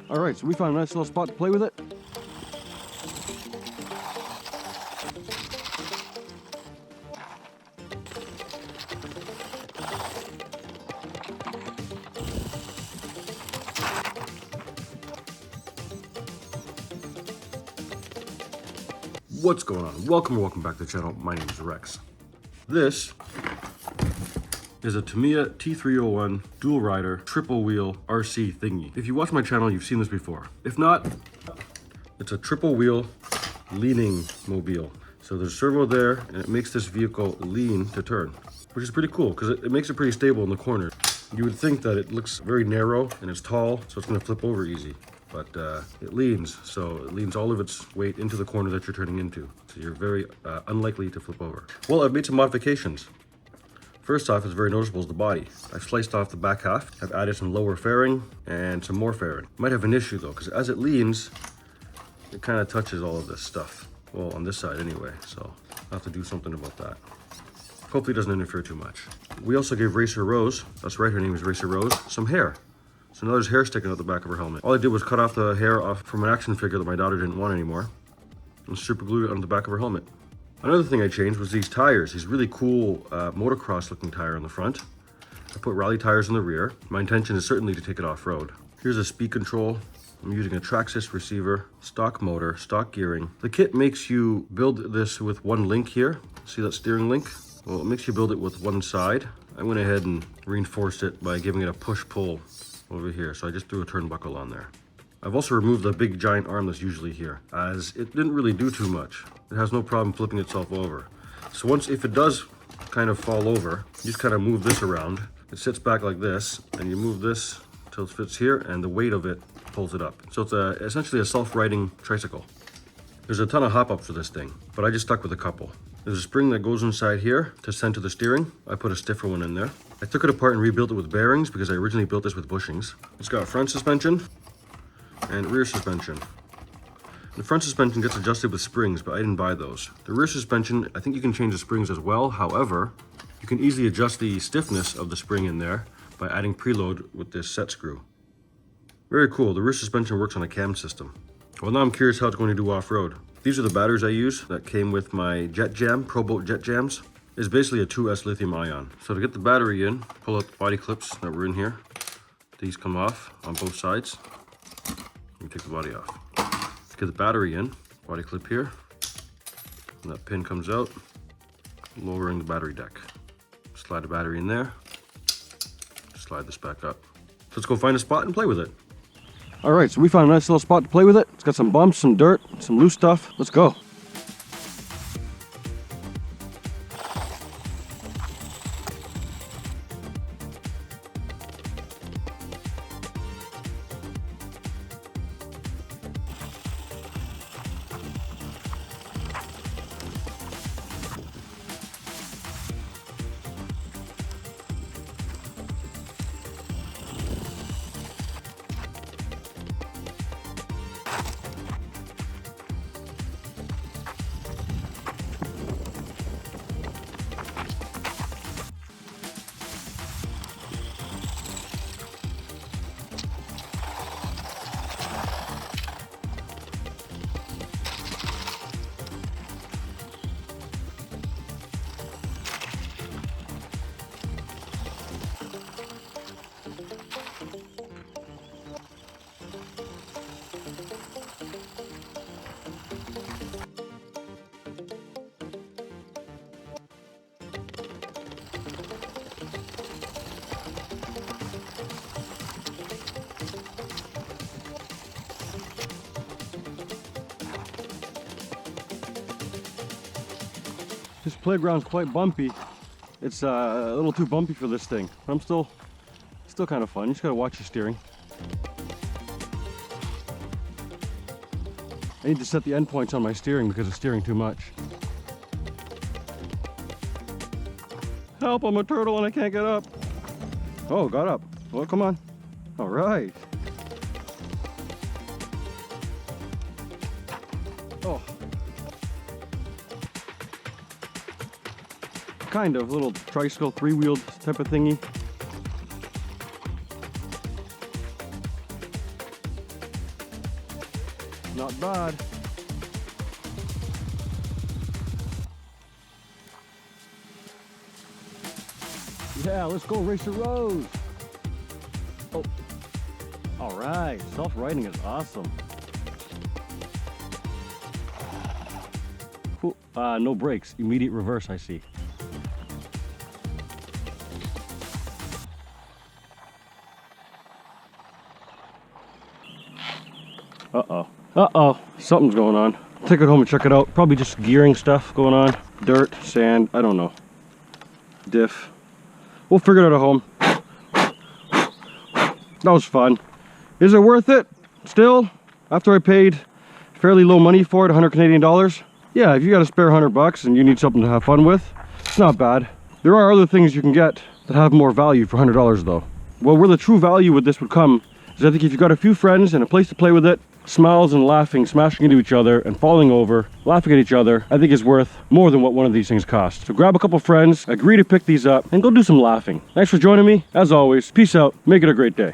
All right, so we found a nice little spot to play with it. What's going on? Welcome back to the channel. My name is Rex. This is a Tamiya T3-01 dual rider triple wheel RC thingy. If you watch my channel, you've seen this before. If not, it's a triple wheel leaning mobile. So there's a servo there and it makes this vehicle lean to turn, which is pretty cool because it makes it pretty stable in the corner. You would think that it looks very narrow and it's tall, so it's gonna flip over easy. But it leans, so it leans all of its weight into the corner that you're turning into. So you're very unlikely to flip over. Well, I've made some modifications. First off, it's very noticeable is the body. I've sliced off the back half. I've added some lower fairing and some more fairing. Might have an issue though, because as it leans, it kind of touches all of this stuff. Well, on this side anyway, so I'll have to do something about that. Hopefully it doesn't interfere too much. We also gave Racer Rose, that's right, her name is Racer Rose, some hair. So now there's hair sticking out the back of her helmet. All I did was cut off the hair off from an action figure that my daughter didn't want anymore and super glued it on the back of her helmet. Another thing I changed was these tires, these really cool motocross looking tire on the front. I put rally tires in the rear. My intention is certainly to take it off-road. Here's a speed control. I'm using a Traxxas receiver, stock motor, stock gearing. The kit makes you build this with one link here. See that steering link? Well, it makes you build it with one side. I went ahead and reinforced it by giving it a push-pull over here, so I just threw a turnbuckle on there. I've also removed the big giant arm that's usually here, as it didn't really do too much. It has no problem flipping itself over. So if it does kind of fall over, you just kind of move this around. It sits back like this, and you move this till it fits here, and the weight of it pulls it up. So it's essentially a self-riding tricycle. There's a ton of hop-ups for this thing, but I just stuck with a couple. There's a spring that goes inside here to center the steering. I put a stiffer one in there. I took it apart and rebuilt it with bearings because I originally built this with bushings. It's got front suspension and rear suspension. The front suspension gets adjusted with springs, but I didn't buy those. The rear suspension, I think you can change the springs as well. However, you can easily adjust the stiffness of the spring in there by adding preload with this set screw. Very cool. The rear suspension works on a cam system. Well, now I'm curious how it's going to do off-road. These are the batteries I use that came with my Jet Jam, Pro Boat Jet Jams. It's basically a 2S lithium ion. So to get the battery in, pull out the body clips that were in here. These come off on both sides. You take the body off. Get the battery in, body clip here. And that pin comes out, lowering the battery deck. Slide the battery in there. Slide this back up. So let's go find a spot and play with it. All right, so we found a nice little spot to play with it. It's got some bumps, some dirt, some loose stuff. Let's go. This playground's quite bumpy. It's a little too bumpy for this thing. But I'm still kind of fun. You just gotta watch your steering. I need to set the endpoints on my steering because it's steering too much. Help, I'm a turtle and I can't get up. Oh, got up. Well, come on. All right. Oh. Kind of, little tricycle, three-wheeled type of thingy. Not bad. Yeah, let's go Racer Rose. Oh, all right. Self-riding is awesome. Cool. No brakes. Immediate reverse, I see. Uh-oh. Uh-oh. Something's going on. Take it home and check it out. Probably just gearing stuff going on. Dirt, sand, I don't know. Diff. We'll figure it out at home. That was fun. Is it worth it? Still? After I paid fairly low money for it, 100 Canadian dollars? Yeah, if you got a spare $100 and you need something to have fun with, it's not bad. There are other things you can get that have more value for $100 though. Well, where the true value with this would come is I think if you got a few friends and a place to play with it, smiles and laughing, smashing into each other and falling over, laughing at each other, I think is worth more than what one of these things costs. So grab a couple friends, agree to pick these up, and go do some laughing. Thanks for joining me. As always, peace out. Make it a great day.